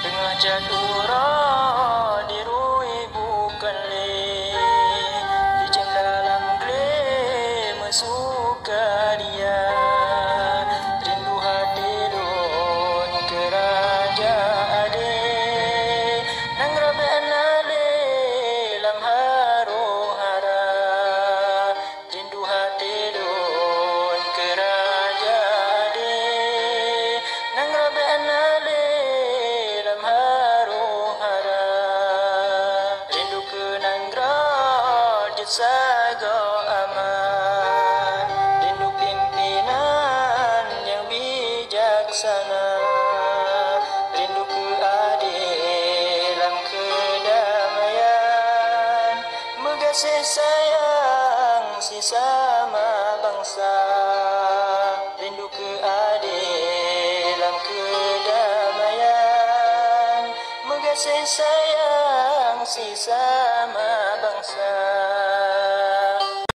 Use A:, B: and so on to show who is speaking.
A: Tengah jadura dirui bukan le, Licin dalam gle mesuka dia. Rindu hati lun kerajaan ade, nang rabe anale lam haro hara. Rindu hati lun kerajaan ade, nang rabe anale lam haro hara. Rindu kenang rajut saga aman, rindu pimpinan yang bijaksana, rindu keadilan kedamaian, mengasih sayang sesama bangsa. Rindu keadilan kedamaian, mengasih sayang sesama